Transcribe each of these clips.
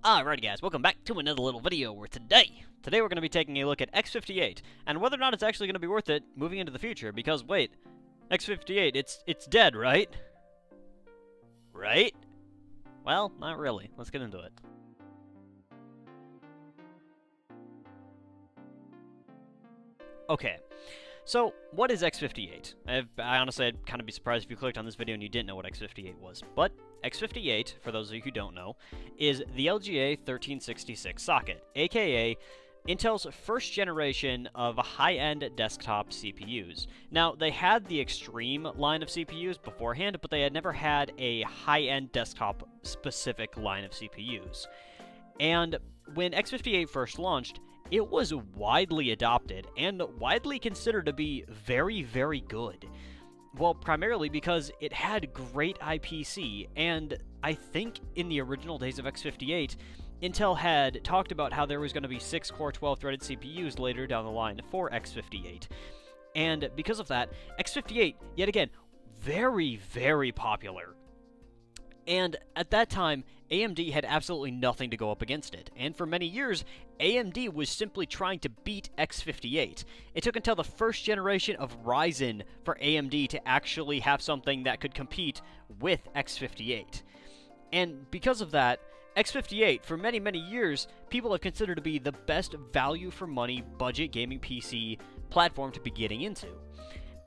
Alrighty guys, welcome back to another little video where today we're going to be taking a look at X58 and whether or not it's actually going to be worth it moving into the future, because wait, X58, it's dead, right? Right? Well, not really. Let's get into it. Okay, so what is X58? I honestly, I'd kind of be surprised if you clicked on this video and you didn't know what X58 was, but X58, for those of you who don't know, is the LGA 1366 socket, aka Intel's first generation of high-end desktop CPUs. Now, they had the Extreme line of CPUs beforehand, but they had never had a high-end desktop-specific line of CPUs. And when X58 first launched, it was widely adopted and widely considered to be very, very good. Well, primarily because it had great IPC, and I think in the original days of X58, Intel had talked about how there was going to be 6-core 12-threaded CPUs later down the line for X58. And because of that, X58, yet again, very, very popular. And at that time, AMD had absolutely nothing to go up against it, and for many years, AMD was simply trying to beat X58. It took until the first generation of Ryzen for AMD to actually have something that could compete with X58. And because of that, X58, for many, many years, people have considered to be the best value-for-money budget gaming PC platform to be getting into.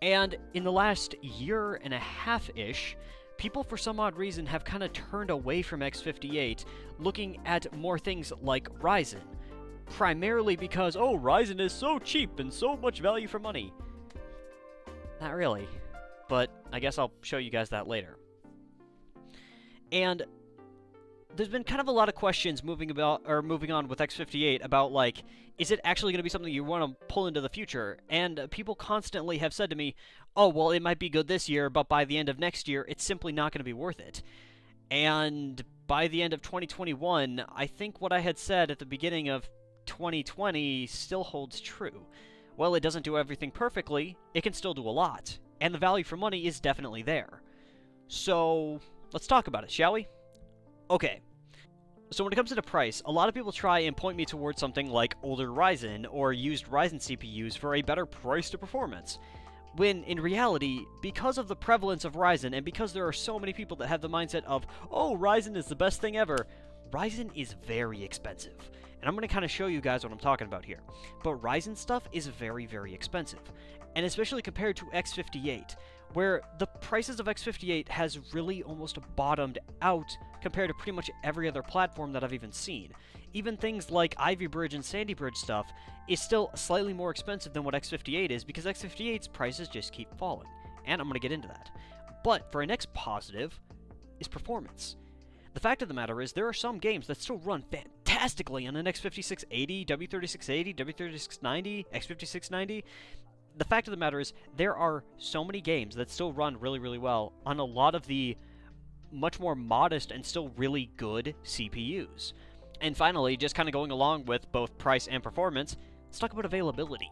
And in the last year and a half-ish, people, for some odd reason, have kind of turned away from X58, looking at more things like Ryzen. Primarily because, oh, Ryzen is so cheap and so much value for money. Not really, but I guess I'll show you guys that later. And there's been kind of a lot of questions moving on with X58 about, like, is it actually going to be something you want to pull into the future? And people constantly have said to me, oh, well, it might be good this year, but by the end of next year, it's simply not going to be worth it. And by the end of 2021, I think what I had said at the beginning of 2020 still holds true. Well, it doesn't do everything perfectly, it can still do a lot, and the value for money is definitely there. So, let's talk about it, shall we? Okay. So when it comes to the price, a lot of people try and point me towards something like older Ryzen or used Ryzen CPUs for a better price to performance. When, in reality, because of the prevalence of Ryzen and because there are so many people that have the mindset of, oh, Ryzen is the best thing ever, Ryzen is very expensive. And I'm going to kind of show you guys what I'm talking about here. But Ryzen stuff is very, very expensive. And especially compared to X58, where the prices of X58 has really almost bottomed out compared to pretty much every other platform that I've even seen. Even things like Ivy Bridge and Sandy Bridge stuff is still slightly more expensive than what X58 is, because X58's prices just keep falling. And I'm going to get into that. But for our next positive is performance. The fact of the matter is, there are some games that still run fantastically on an X5680, W3680, W3690, X5690. The fact of the matter is, there are so many games that still run really, really well on a lot of the much more modest and still really good CPUs. And finally, just kind of going along with both price and performance, let's talk about availability.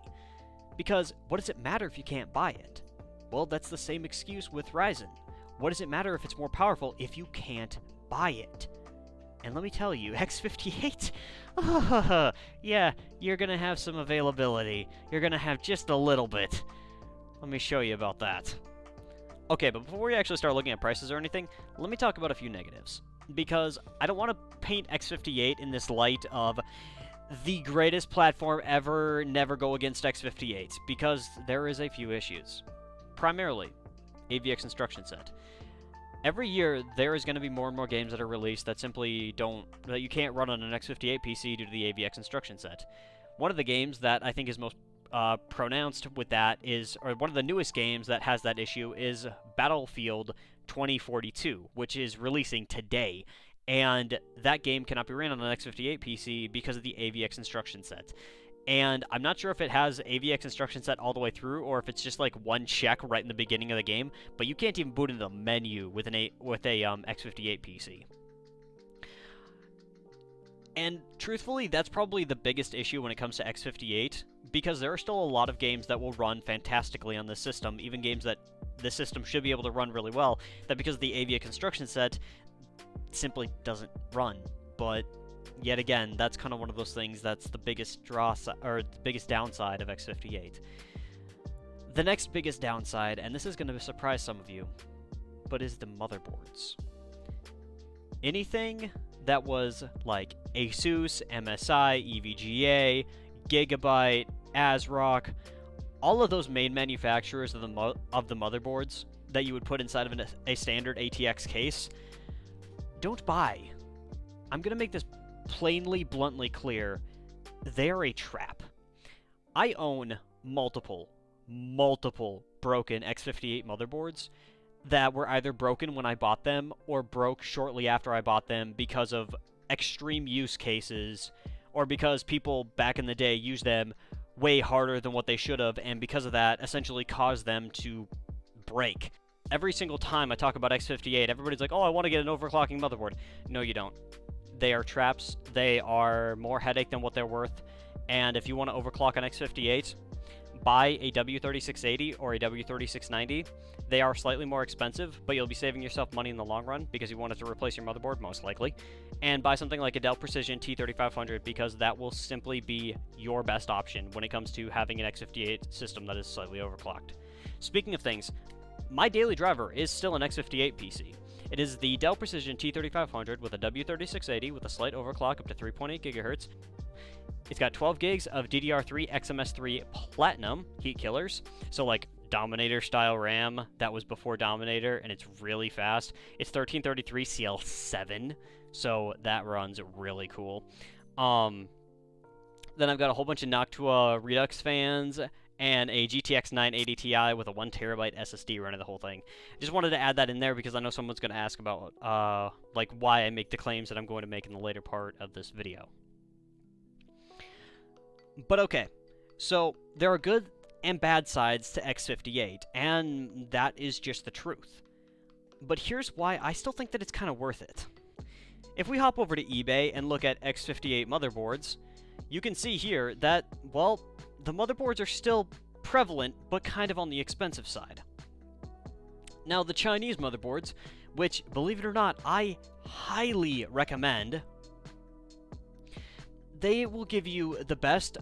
Because what does it matter if you can't buy it? Well, that's the same excuse with Ryzen. What does it matter if it's more powerful if you can't buy it? And let me tell you, X58, yeah, you're going to have some availability. You're going to have just a little bit. Let me show you about that. Okay, but before we actually start looking at prices or anything, let me talk about a few negatives. Because I don't want to paint X58 in this light of the greatest platform ever, never go against X58, because there is a few issues. Primarily, AVX instruction set. Every year, there is going to be more and more games that are released that simply that you can't run on an X58 PC due to the AVX instruction set. One of the games that I think is most pronounced with that is, or one of the newest games that has that issue is Battlefield 2042, which is releasing today. And that game cannot be ran on an X58 PC because of the AVX instruction set. And I'm not sure if it has AVX instruction set all the way through, or if it's just like one check right in the beginning of the game, but you can't even boot into the menu with a X58 PC. And truthfully, that's probably the biggest issue when it comes to X58, because there are still a lot of games that will run fantastically on this system, even games that the system should be able to run really well, that because of the AVX instruction set, simply doesn't run. But yet again, that's kind of one of those things that's the biggest or the biggest downside of X58. The next biggest downside, and this is going to surprise some of you, but is the motherboards. Anything that was like Asus, MSI, EVGA, Gigabyte, ASRock, all of those main manufacturers of the motherboards that you would put inside of a standard ATX case, don't buy. I'm going to make this plainly, bluntly clear. They're a trap. I own multiple broken X58 motherboards that were either broken when I bought them or broke shortly after I bought them because of extreme use cases or because people back in the day used them way harder than what they should have, and because of that essentially caused them to break. Every single time I talk about X58, everybody's like, oh, I want to get an overclocking motherboard. No, you don't. They are traps. They are more headache than what they're worth. And if you want to overclock an X58, buy a W3680 or a W3690. They are slightly more expensive, but you'll be saving yourself money in the long run because you want it to replace your motherboard, most likely. And buy something like a Dell Precision T3500 because that will simply be your best option when it comes to having an X58 system that is slightly overclocked. Speaking of things, my daily driver is still an X58 PC. It is the Dell Precision T3500 with a W3680 with a slight overclock up to 3.8 GHz. It's got 12 gigs of DDR3 XMS3 Platinum heat killers, so like Dominator style RAM that was before Dominator, and it's really fast. It's 1333 CL7, so that runs really cool. Then I've got a whole bunch of Noctua Redux fans and a GTX 980 Ti with a 1TB SSD running the whole thing. Just wanted to add that in there because I know someone's going to ask about like why I make the claims that I'm going to make in the later part of this video. But okay, so there are good and bad sides to X58, and that is just the truth. But here's why I still think that it's kind of worth it. If we hop over to eBay and look at X58 motherboards, you can see here that, well, the motherboards are still prevalent, but kind of on the expensive side. Now, the Chinese motherboards, which, believe it or not, I highly recommend, they will give you the best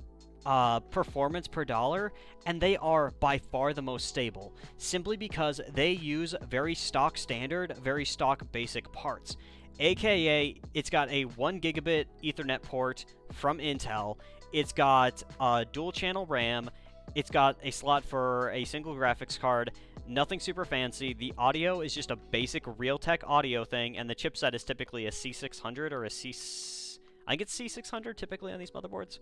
performance per dollar, and they are by far the most stable, simply because they use very stock standard, very stock basic parts. AKA, it's got a 1 gigabit Ethernet port from Intel, it's got a dual channel RAM, it's got a slot for a single graphics card, nothing super fancy. The audio is just a basic Realtek audio thing, and the chipset is typically a C600 or a I think it's C600 typically on these motherboards.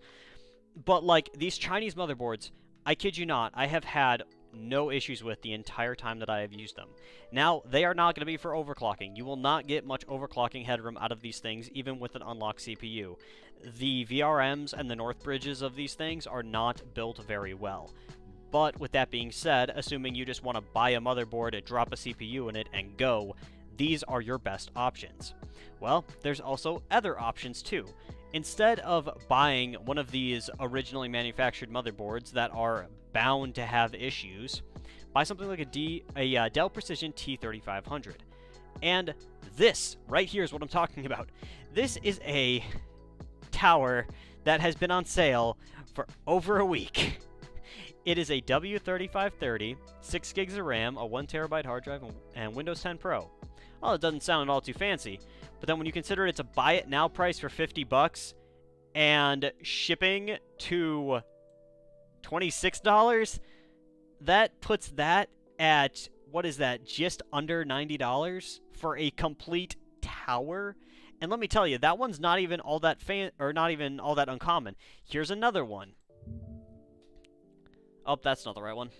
But like these Chinese motherboards, I kid you not, I have had no issues with the entire time that I have used them. Now, they are not going to be for overclocking. You will not get much overclocking headroom out of these things, even with an unlocked CPU. The VRMs and the North bridges of these things are not built very well. But with that being said, assuming you just want to buy a motherboard, drop a CPU in it, and go, these are your best options. Well, there's also other options too. Instead of buying one of these originally manufactured motherboards that are bound to have issues, buy something like a Dell Precision T3500. And this right here is what I'm talking about. This is a tower that has been on sale for over a week. It is a W3530, 6 gigs of RAM, a 1TB hard drive, and Windows 10 Pro. Well, it doesn't sound at all too fancy, but then when you consider it's a buy it now price for $50 and shipping to $26, that puts that at, what is that, just under $90 for a complete tower? And let me tell you, that one's not even all that uncommon. Here's another one. Oh, that's not the right one.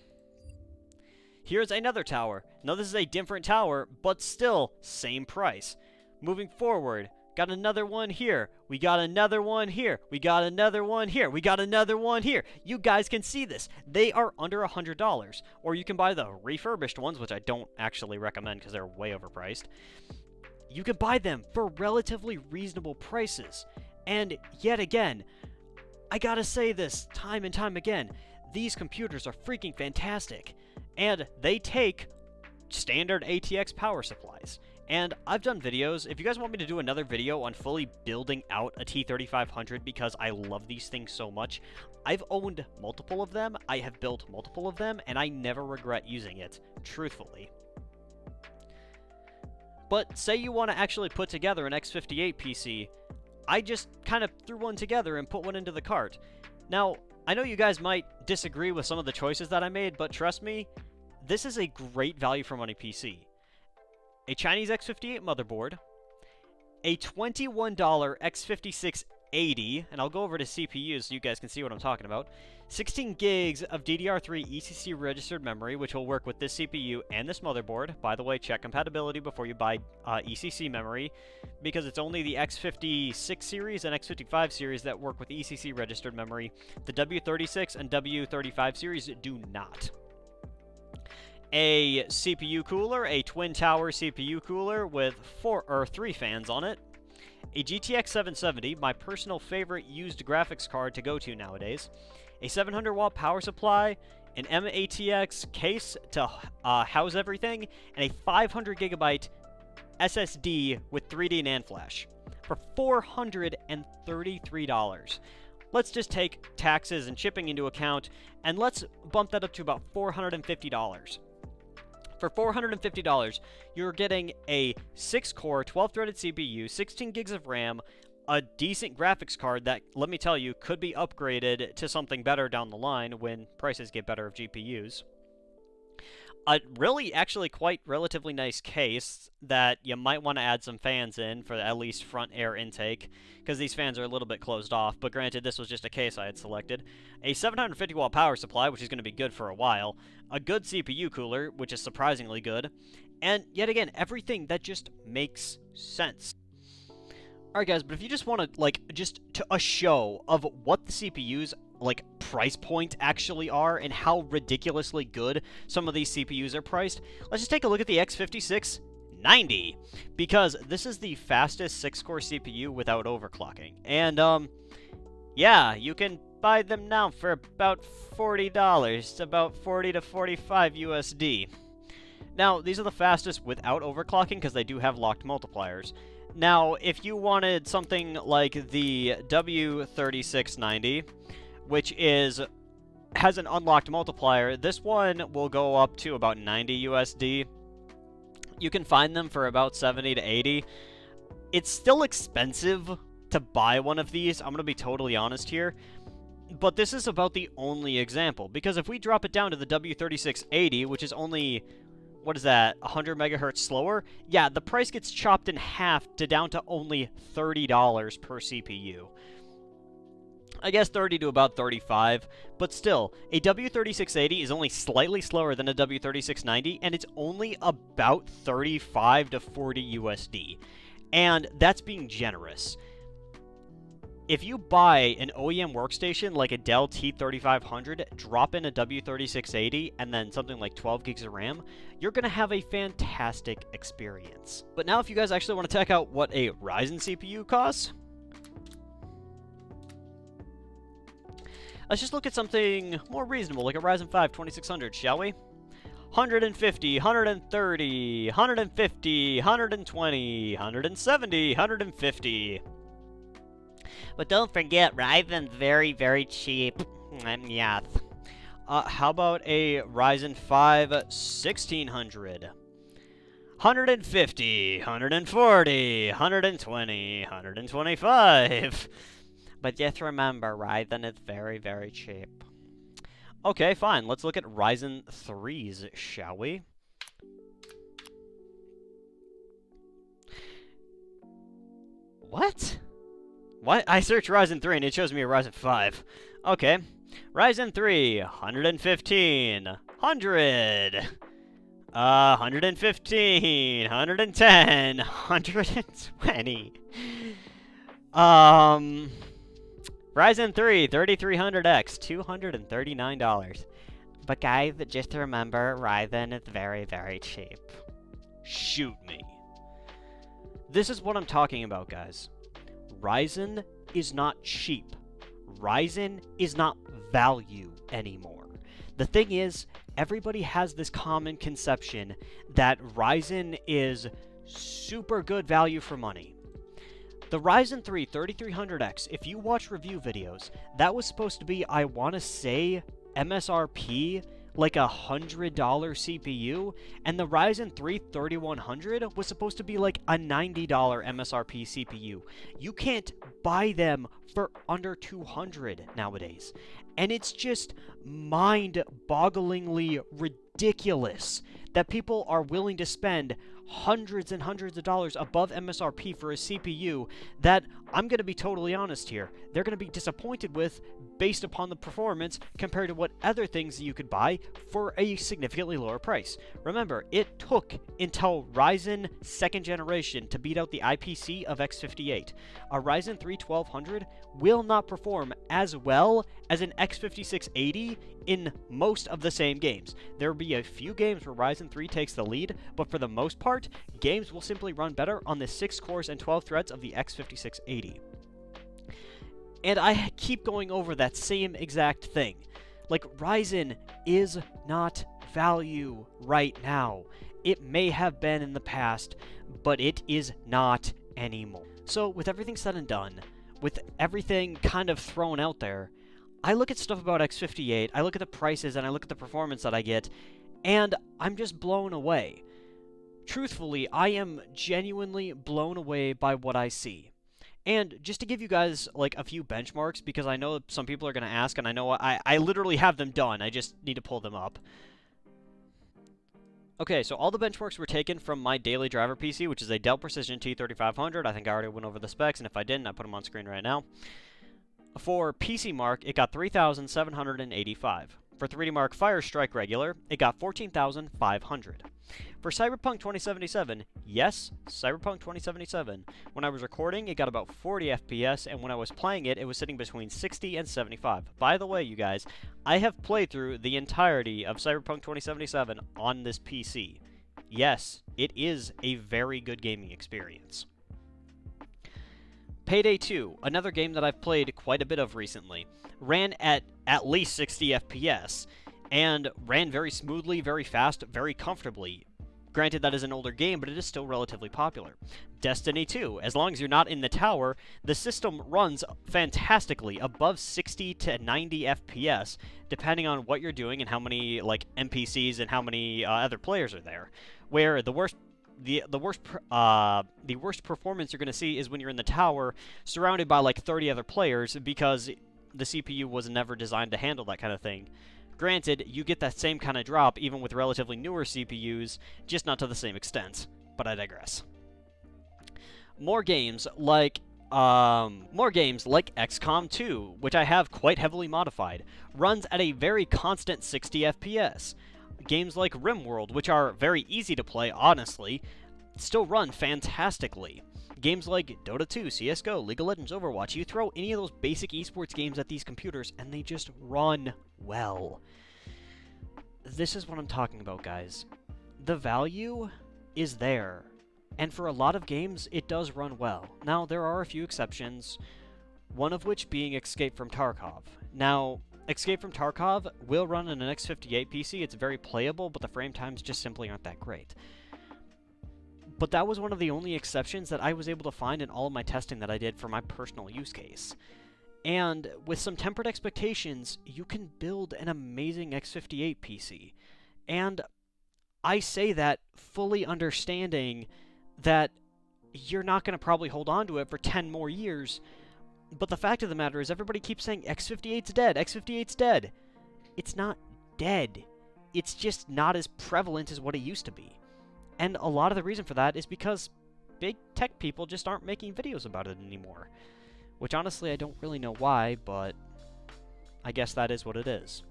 Here's another tower. Now, this is a different tower, but still, same price. Moving forward, got another one here. We got another one here. We got another one here. We got another one here. You guys can see this. They are under $100. Or you can buy the refurbished ones, which I don't actually recommend because they're way overpriced. You can buy them for relatively reasonable prices. And yet again, I gotta say this time and time again, these computers are freaking fantastic. And they take standard ATX power supplies. And I've done videos. If you guys want me to do another video on fully building out a T3500 because I love these things so much, I've owned multiple of them, I have built multiple of them, and I never regret using it, truthfully. But say you want to actually put together an X58 PC, I just kind of threw one together and put one into the cart. Now, I know you guys might disagree with some of the choices that I made, but trust me, this is a great value for money PC. A Chinese X58 motherboard, a $21 X56 80, and I'll go over to CPUs so you guys can see what I'm talking about, 16 gigs of DDR3 ECC registered memory, which will work with this CPU and this motherboard. By the way, check compatibility before you buy ECC memory, because it's only the X56 series and X55 series that work with ECC registered memory. The W36 and W35 series do not. A CPU cooler, a twin tower CPU cooler with 3 fans on it. A GTX 770, my personal favorite used graphics card to go to nowadays. A 700 watt power supply, an MATX case to house everything, and a 500 gigabyte SSD with 3D NAND flash for $433. Let's just take taxes and shipping into account, and let's bump that up to about $450. For $450, you're getting a 6-core, 12-threaded CPU, 16 gigs of RAM, a decent graphics card that, let me tell you, could be upgraded to something better down the line when prices get better of GPUs. A really, actually, quite relatively nice case that you might want to add some fans in for at least front air intake, because these fans are a little bit closed off, but granted, this was just a case I had selected. A 750 watt power supply, which is going to be good for a while. A good CPU cooler, which is surprisingly good. And, yet again, everything that just makes sense. Alright guys, but if you just want to, just to a show of what the CPUs, price point actually are and how ridiculously good some of these CPUs are priced, let's just take a look at the X56 90, because this is the fastest 6-core CPU without overclocking. And, yeah, you can buy them now for about $40, about 40 to 45 USD. Now, these are the fastest without overclocking because they do have locked multipliers. Now, if you wanted something like the W3690, which has an unlocked multiplier, this one will go up to about 90 USD. You can find them for about 70 to 80. It's still expensive to buy one of these, I'm going to be totally honest here. But this is about the only example, because if we drop it down to the W3680, which is only, what is that, 100 megahertz slower? Yeah, the price gets chopped in half to down to only $30 per CPU. I guess 30 to about 35, but still, a W3680 is only slightly slower than a W3690, and it's only about 35 to 40 USD. And that's being generous. If you buy an OEM workstation like a Dell T3500, drop in a W3680, and then something like 12 gigs of RAM, you're going to have a fantastic experience. But now if you guys actually want to check out what a Ryzen CPU costs, let's just look at something more reasonable, like a Ryzen 5 2600, shall we? 150, 130, 150, 120, 170, 150. But don't forget, Ryzen's very, very cheap. Yes. How about a Ryzen 5 1600? 150, 140, 120, 125. But just remember, Ryzen is very, very cheap. Okay, fine. Let's look at Ryzen 3s, shall we? What? What? I searched Ryzen 3 and it shows me a Ryzen 5. Okay. Ryzen 3, 115, 100, 115, 110, 120. Ryzen 3, 3300X, $239. But guys, just remember, Ryzen is very, very cheap. Shoot me. This is what I'm talking about, guys. Ryzen is not cheap. Ryzen is not value anymore. The thing is, everybody has this common conception that Ryzen is super good value for money. The Ryzen 3 3300X, if you watch review videos, that was supposed to be, I want to say, MSRP, like a $100 CPU, and the Ryzen 3 3100 was supposed to be like a $90 MSRP CPU. You can't buy them for under $200 nowadays. And it's just mind-bogglingly ridiculous that people are willing to spend hundreds and hundreds of dollars above MSRP for a CPU that, I'm going to be totally honest here, they're going to be disappointed with based upon the performance compared to what other things you could buy for a significantly lower price. Remember, it took until Ryzen 2nd generation to beat out the IPC of X58. A Ryzen 3 1200 will not perform as well as an X5680 in most of the same games. There will be a few games where Ryzen 3 takes the lead, but for the most part, games will simply run better on the 6 cores and 12 threads of the X5680. And I keep going over that same exact thing. Like, Ryzen is not value right now. It may have been in the past, but it is not anymore. So, with everything said and done, with everything kind of thrown out there, I look at stuff about X58, I look at the prices, and I look at the performance that I get, and I'm just blown away. Truthfully, I am genuinely blown away by what I see. And just to give you guys, like, a few benchmarks, because I know some people are going to ask, and I know I literally have them done, I just need to pull them up. Okay, so all the benchmarks were taken from my daily driver PC, which is a Dell Precision T3500. I think I already went over the specs, and if I didn't, I put them on screen right now. For PC Mark, it got 3,785. For 3D Mark Firestrike Regular, it got 14,500. For Cyberpunk 2077, yes, Cyberpunk 2077, when I was recording, it got about 40 FPS, and when I was playing it, it was sitting between 60 and 75. By the way, you guys, I have played through the entirety of Cyberpunk 2077 on this PC. Yes, it is a very good gaming experience. Payday 2, another game that I've played quite a bit of recently, ran at least 60 FPS, and ran very smoothly, very fast, very comfortably. Granted, that is an older game, but it is still relatively popular. Destiny 2, as long as you're not in the tower, the system runs fantastically, above 60 to 90 FPS, depending on what you're doing and how many, like, NPCs and how many other players are there. Where the worst performance you're going to see is when you're in the tower, surrounded by like 30 other players, because the CPU was never designed to handle that kind of thing. Granted, you get that same kind of drop even with relatively newer CPUs, just not to the same extent. But I digress. More games like XCOM 2, which I have quite heavily modified, runs at a very constant 60 FPS. Games like RimWorld, which are very easy to play, honestly, still run fantastically. Games like Dota 2, CSGO, League of Legends, Overwatch, you throw any of those basic esports games at these computers, and they just run well. This is what I'm talking about, guys. The value is there, and for a lot of games, it does run well. Now, there are a few exceptions, one of which being Escape from Tarkov. Now, Escape from Tarkov will run on an X58 PC. It's very playable, but the frame times just simply aren't that great. But that was one of the only exceptions that I was able to find in all of my testing that I did for my personal use case. And with some tempered expectations, you can build an amazing X58 PC. And I say that fully understanding that you're not going to probably hold on to it for 10 more years. But the fact of the matter is everybody keeps saying X58's dead, X58's dead. It's not dead. It's just not as prevalent as what it used to be. And a lot of the reason for that is because big tech people just aren't making videos about it anymore. Which honestly I don't really know why, but I guess that is what it is.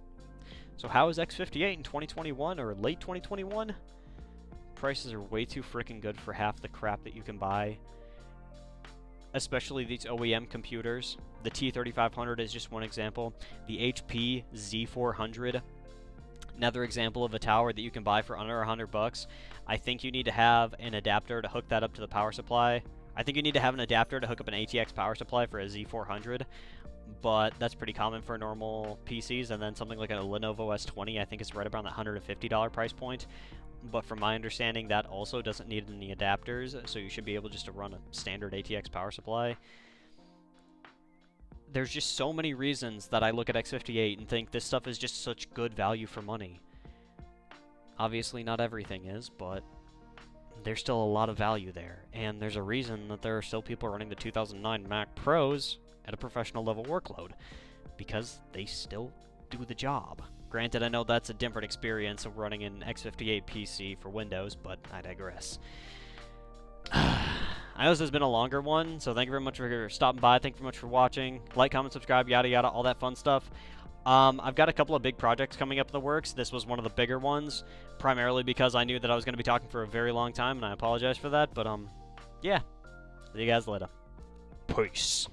So how is X58 in 2021 or late 2021? Prices are way too freaking good for half the crap that you can buy. Especially these OEM computers. The T3500 is just one example. The HP Z400, another example of a tower that you can buy for under $100. I think you need to have an adapter to hook that up to the power supply. I think you need to have an adapter to hook up an ATX power supply for a Z400, but that's pretty common for normal PCs, and then something like a Lenovo S20 I think is right around that $150 price point. but from my understanding, that also doesn't need any adapters, so you should be able just to run a standard ATX power supply. There's just so many reasons that I look at X58 and think this stuff is just such good value for money. Obviously, not everything is, but there's still a lot of value there, and there's a reason that there are still people running the 2009 Mac Pros at a professional level workload, because they still do the job. Granted, I know that's a different experience of running an X58 PC for Windows, but I digress. I know this has been a longer one, so thank you very much for stopping by. Thank you very much for watching. Like, comment, subscribe, yada yada, all that fun stuff. I've got a couple of big projects coming up in the works. This was one of the bigger ones, primarily because I knew that I was going to be talking for a very long time, and I apologize for that. But, yeah. See you guys later. Peace.